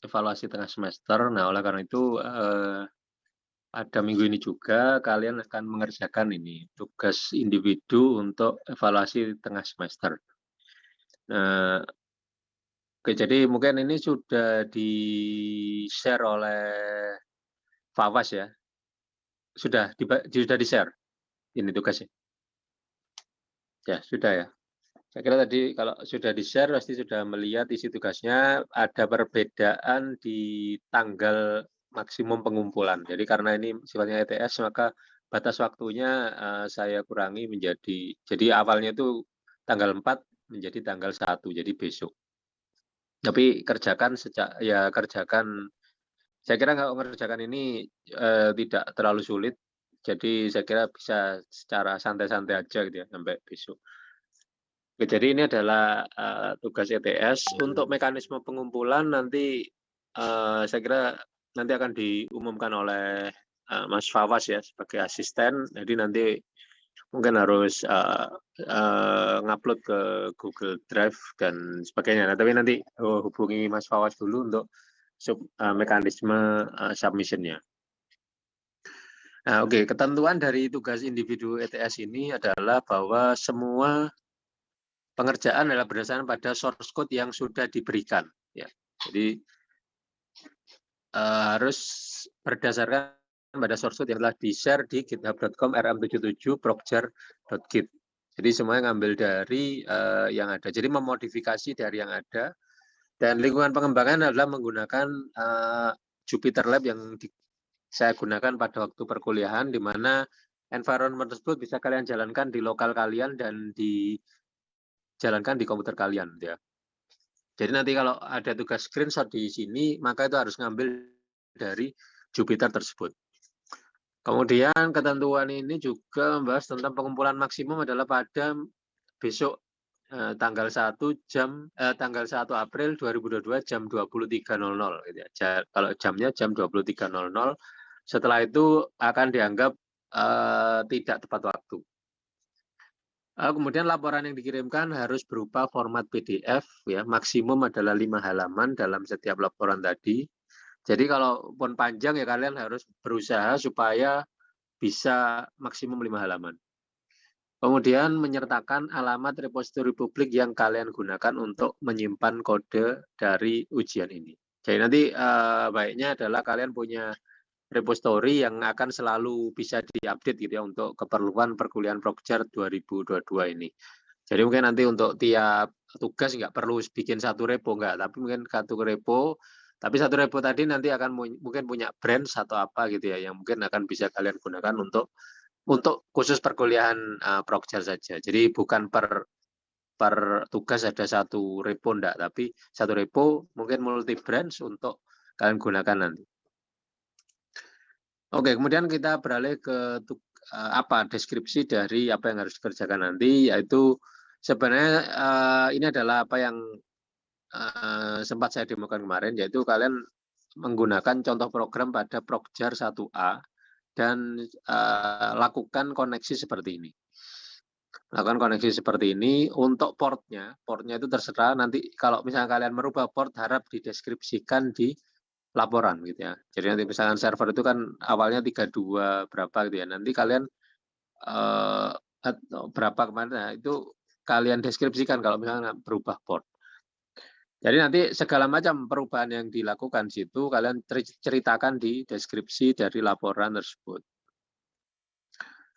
evaluasi tengah semester. Nah, oleh karena itu, pada minggu ini juga kalian akan mengerjakan ini, tugas individu untuk evaluasi tengah semester. Nah, oke, jadi mungkin ini sudah di-share oleh Fawaz ya? Sudah di-share ini tugasnya? Ya, sudah ya? Saya kira tadi kalau sudah di-share pasti sudah melihat isi tugasnya, ada perbedaan di tanggal maksimum pengumpulan. Jadi karena ini sifatnya ETS, maka batas waktunya saya kurangi jadi awalnya itu tanggal 4 menjadi tanggal 1, jadi besok. Tapi kerjakan saya kira kalau mengerjakan ini tidak terlalu sulit, jadi saya kira bisa secara santai-santai aja gitu ya sampai besok. Oke, jadi ini adalah tugas ETS. Untuk mekanisme pengumpulan nanti saya kira nanti akan diumumkan oleh Mas Fawaz ya sebagai asisten. Jadi nanti mungkin harus ngupload ke Google Drive dan sebagainya. Nah, tapi nanti hubungi Mas Fawaz dulu untuk mekanisme submission-nya. Nah, oke, ketentuan dari tugas individu ETS ini adalah bahwa semua pengerjaan adalah berdasarkan pada source code yang sudah diberikan. Ya. Jadi harus berdasarkan pada source code yang telah di-share di github.com rm77project.git. Jadi semuanya ngambil dari yang ada. Jadi memodifikasi dari yang ada. Dan lingkungan pengembangan adalah menggunakan Jupyter Lab yang saya gunakan pada waktu perkuliahan, di mana environment tersebut bisa kalian jalankan di lokal kalian dan dijalankan di komputer kalian. Ya. Jadi nanti kalau ada tugas screenshot di sini, maka itu harus ngambil dari Jupyter tersebut. Kemudian ketentuan ini juga membahas tentang pengumpulan maksimum adalah pada besok tanggal 1 April 2022 jam 23.00 gitu ya. Kalau jamnya jam 23.00. Setelah itu akan dianggap tidak tepat waktu. Kemudian laporan yang dikirimkan harus berupa format PDF ya, maksimum adalah 5 halaman dalam setiap laporan tadi. Jadi kalaupun panjang ya kalian harus berusaha supaya bisa maksimum 5 halaman. Kemudian menyertakan alamat repositori publik yang kalian gunakan untuk menyimpan kode dari ujian ini. Jadi nanti baiknya adalah kalian punya repository yang akan selalu bisa diupdate gitu ya untuk keperluan perkuliahan Prokjar 2022 ini. Jadi mungkin nanti untuk tiap tugas nggak perlu bikin satu repo, nggak, tapi mungkin satu repo, tapi satu repo tadi nanti akan mungkin punya brand atau apa gitu ya, yang mungkin akan bisa kalian gunakan untuk khusus perkuliahan Prokjar saja. Jadi bukan per tugas ada satu repo enggak, tapi satu repo mungkin multi branch untuk kalian gunakan nanti. Oke, kemudian kita beralih ke apa deskripsi dari apa yang harus dikerjakan nanti, yaitu sebenarnya ini adalah apa yang sempat saya demokan kemarin, yaitu kalian menggunakan contoh program pada Prokjar 1A dan lakukan koneksi seperti ini. Lakukan koneksi seperti ini. Untuk portnya itu terserah, nanti kalau misalnya kalian merubah port harap dideskripsikan di laporan gitu ya. Jadi nanti misalkan server itu kan awalnya 32 berapa gitu ya. Nanti kalian berapa kemarin, nah itu kalian deskripsikan kalau misalnya berubah port. Jadi nanti segala macam perubahan yang dilakukan situ kalian ceritakan di deskripsi dari laporan tersebut.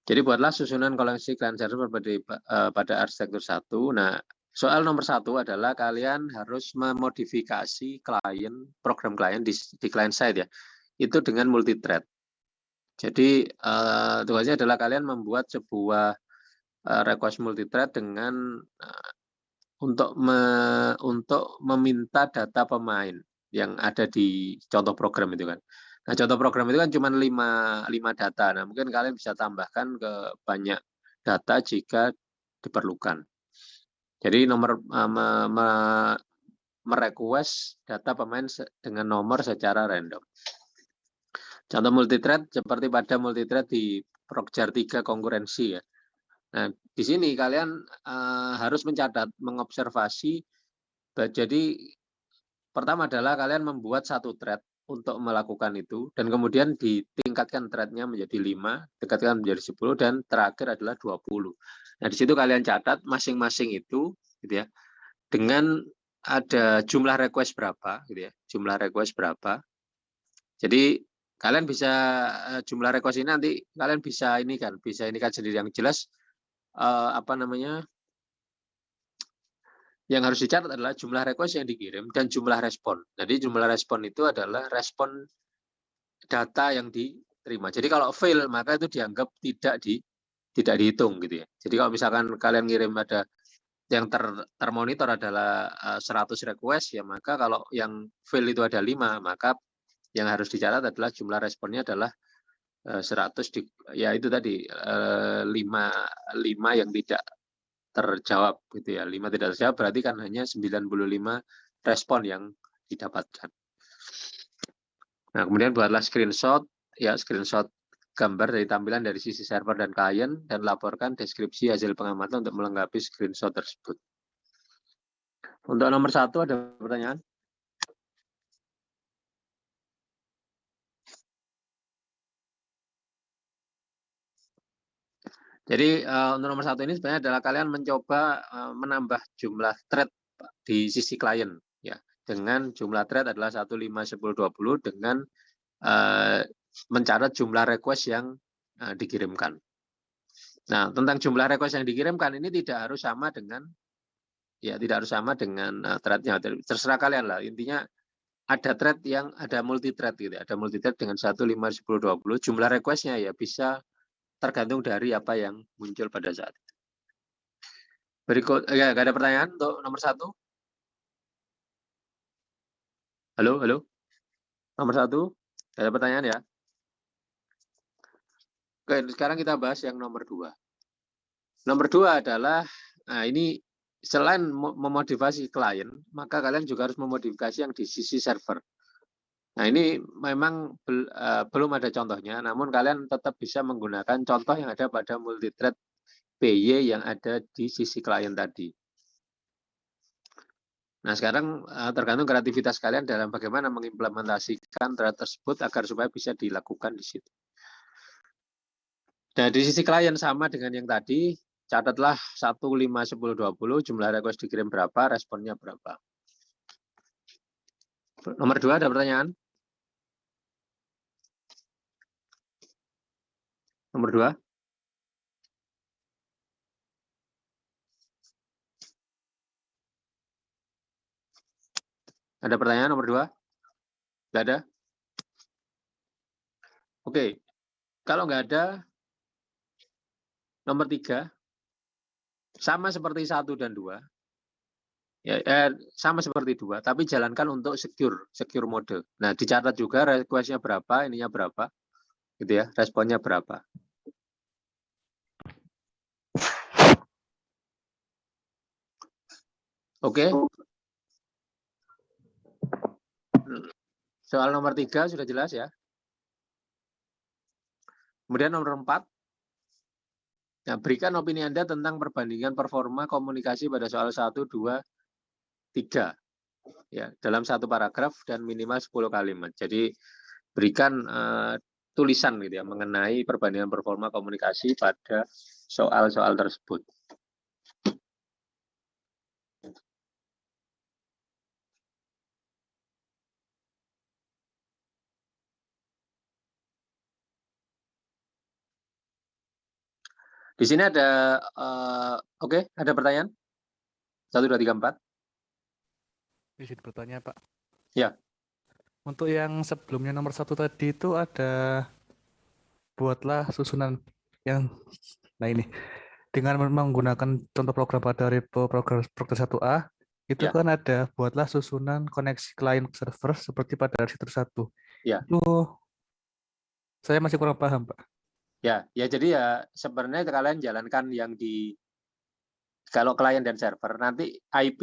Jadi buatlah susunan koleksi client server pada arsitektur 1. Nah, soal nomor 1 adalah kalian harus memodifikasi program klien di client side ya. Itu dengan multi thread. Jadi tugasnya adalah kalian membuat sebuah request multi thread dengan untuk meminta data pemain yang ada di contoh program itu kan. Nah, contoh program itu kan cuma 5 data. Nah, mungkin kalian bisa tambahkan ke banyak data jika diperlukan. Jadi merequest data pemain dengan nomor secara random. Contoh multithread seperti pada multithread di Prokjar 3 konkurensi ya. Nah, di sini kalian harus mencatat, mengobservasi. Jadi Pertama adalah kalian membuat satu thread untuk melakukan itu, dan kemudian ditingkatkan thread-nya menjadi 5, tingkatkan menjadi 10, dan terakhir adalah 20. Nah, di situ kalian catat masing-masing itu, gitu ya, dengan ada jumlah request berapa, gitu ya, jumlah request berapa. Jadi kalian bisa jumlah request ini nanti kalian bisa ini kan sendiri yang jelas apa namanya, yang harus dicatat adalah jumlah request yang dikirim dan jumlah respon. Jadi jumlah respon itu adalah respon data yang diterima. Jadi kalau fail maka itu dianggap tidak dihitung gitu ya. Jadi kalau misalkan kalian ngirim ada yang termonitor adalah 100 request ya, maka kalau yang fail itu ada 5, maka yang harus dicatat adalah jumlah responnya adalah 100 ya itu tadi 5 yang tidak terjawab gitu ya. 5 tidak terjawab berarti kan hanya 95 respon yang didapatkan. Nah, kemudian buatlah screenshot gambar dari tampilan dari sisi server dan klien dan laporkan deskripsi hasil pengamatan untuk melengkapi screenshot tersebut. Untuk nomor 1 ada pertanyaan? Jadi untuk nomor 1 ini sebenarnya adalah kalian mencoba menambah jumlah thread di sisi klien ya, dengan jumlah thread adalah 1, 5, 10, 20 dengan mencatat jumlah request yang dikirimkan. Nah, tentang jumlah request yang dikirimkan ini tidak harus sama dengan thread-nya. Terserah kalian lah. Intinya ada thread yang ada multi thread gitu. Ada multi thread dengan 1, 5, 10, 20. Jumlah request-nya ya bisa tergantung dari apa yang muncul pada saat itu. Berikut, ya, nggak ada pertanyaan untuk nomor 1? Halo? Nomor 1? Nggak ada pertanyaan ya? Oke, sekarang kita bahas yang nomor 2. Nomor 2 adalah, nah ini selain memodifikasi klien, maka kalian juga harus memodifikasi yang di sisi server. Nah ini memang belum ada contohnya, namun kalian tetap bisa menggunakan contoh yang ada pada multithread PY yang ada di sisi klien tadi. Nah sekarang tergantung kreativitas kalian dalam bagaimana mengimplementasikan thread tersebut agar supaya bisa dilakukan di situ. Nah di sisi klien sama dengan yang tadi, catatlah 1, 5, 10, 20, jumlah request dikirim berapa, responnya berapa. Nomor 2 ada pertanyaan? Nomor 2? Ada pertanyaan nomor 2? Nggak ada? Oke, kalau nggak ada, nomor 3, sama seperti 1 dan 2, ya, sama seperti 2, tapi jalankan untuk secure mode. Nah, dicatat juga request-nya berapa, ininya berapa, gitu ya, responnya berapa. Oke. Soal nomor 3 sudah jelas ya. Kemudian nomor 4, nah, berikan opini Anda tentang perbandingan performa komunikasi pada soal 1, 2, 3. Ya, dalam satu paragraf dan minimal 10 kalimat. Jadi berikan tulisan gitu ya mengenai perbandingan performa komunikasi pada soal-soal tersebut. Di sini ada oke, ada pertanyaan? 1, 2, 3, 4. Izin bertanya, Pak. Ya. Untuk yang sebelumnya nomor 1 tadi itu ada buatlah susunan yang, nah ini, dengan menggunakan contoh program pada repo program 1A, itu Ya. kan ada buatlah susunan koneksi klien server seperti pada arsitektur 1. Ya. Itu saya masih kurang paham, Pak. Ya, jadi ya sebenarnya kalian jalankan yang di kalau klien dan server nanti IP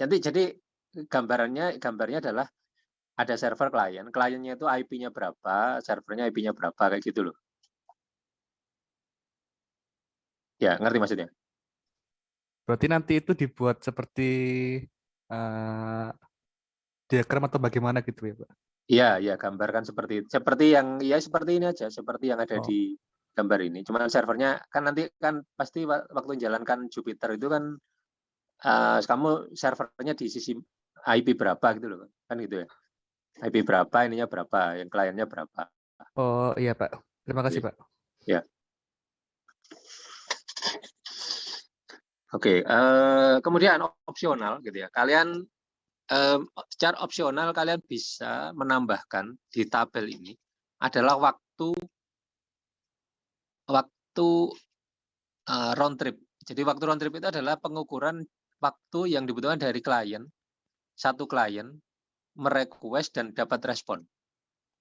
jadi gambarnya adalah ada server kliennya itu IP-nya berapa, servernya IP-nya berapa kayak gitu loh. Ya, ngerti maksudnya? Berarti nanti itu dibuat seperti uh, diagram atau bagaimana gitu ya, Pak? Iya, ya gambarkan seperti seperti ini aja, seperti yang ada Oh. di gambar ini. Cuman servernya kan nanti kan pasti waktu menjalankan Jupyter itu kan kamu servernya di sisi IP berapa gitu loh, kan gitu ya. IP berapa, ininya berapa, yang kliennya berapa. Oh iya Pak, terima kasih Pak. Ya. Oke, kemudian opsional gitu ya. Kalian secara opsional kalian bisa menambahkan di tabel ini adalah waktu round trip. Jadi waktu round trip itu adalah pengukuran waktu yang dibutuhkan dari klien, satu klien merequest dan dapat respon.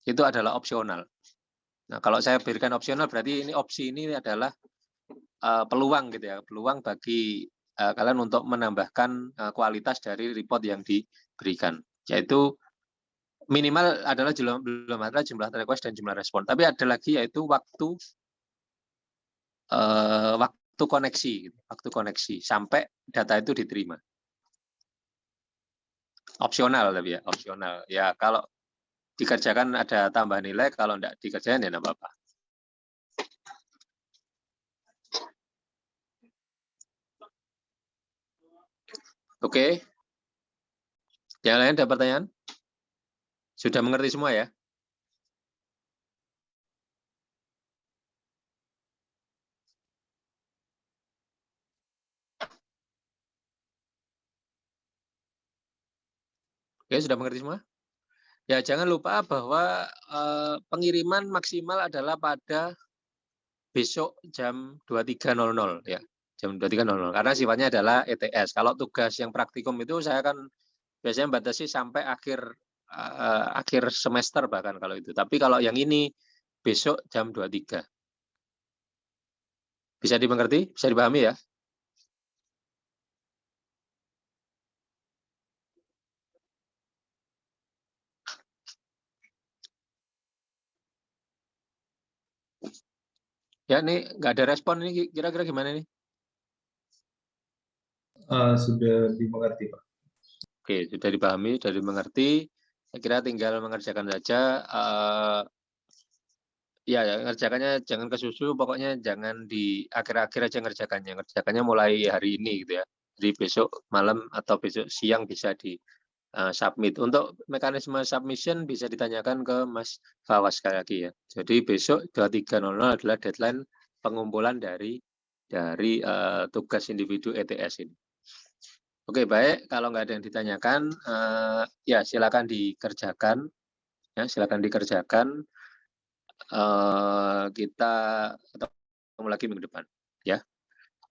Itu adalah opsional. Nah, kalau saya berikan opsional berarti ini opsi ini adalah peluang gitu ya, peluang bagi kalian untuk menambahkan kualitas dari report yang diberikan. Yaitu minimal adalah belum ada jumlah request dan jumlah respon. Tapi ada lagi yaitu waktu koneksi, waktu koneksi sampai data itu diterima. Opsional tapi ya, opsional. Ya kalau dikerjakan ada tambah nilai, kalau enggak dikerjakan ya enggak apa-apa. Oke. Yang lain ada pertanyaan? Sudah mengerti semua ya? Oke, sudah mengerti semua? Ya, jangan lupa bahwa pengiriman maksimal adalah pada besok jam 23.00 ya. Jam 23.00 karena sifatnya adalah ETS. Kalau tugas yang praktikum itu saya kan biasanya batasi sampai akhir semester bahkan kalau itu. Tapi kalau yang ini besok jam 23. Bisa dimengerti? Bisa dipahami ya? Ya, ini nggak ada respon ini kira-kira gimana nih? Sudah dimengerti, Pak. Oke, sudah dipahami, sudah dimengerti. Saya kira tinggal mengerjakan saja. Ya, ngerjakannya jangan kesusu, pokoknya jangan di akhir-akhir aja ngerjakannya. Ngerjakannya mulai hari ini gitu ya. Jadi besok malam atau besok siang bisa di submit. Untuk mekanisme submission bisa ditanyakan ke Mas Fawas sekali lagi ya. Jadi besok 23.00 adalah deadline pengumpulan dari tugas individu ETS ini. Oke, baik. Kalau nggak ada yang ditanyakan, ya silakan dikerjakan. Ya, silakan dikerjakan. Kita ketemu lagi minggu depan. Ya.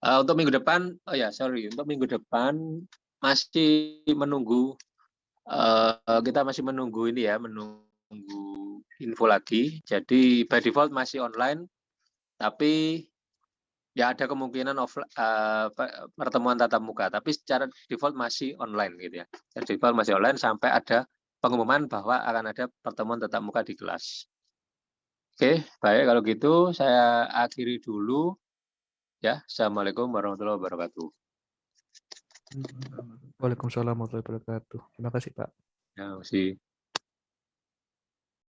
Untuk minggu depan, untuk minggu depan masih menunggu. Kita masih menunggu ini ya, menunggu info lagi. Jadi by default masih online, tapi ya ada kemungkinan pertemuan tatap muka. Tapi secara default masih online gitu ya. Secara default masih online sampai ada pengumuman bahwa akan ada pertemuan tatap muka di kelas. Oke, baik kalau gitu saya akhiri dulu. Ya, Assalamualaikum warahmatullahi wabarakatuh. Waalaikumsalam warahmatullahi wabarakatuh. Terima kasih Pak. Ya, masih.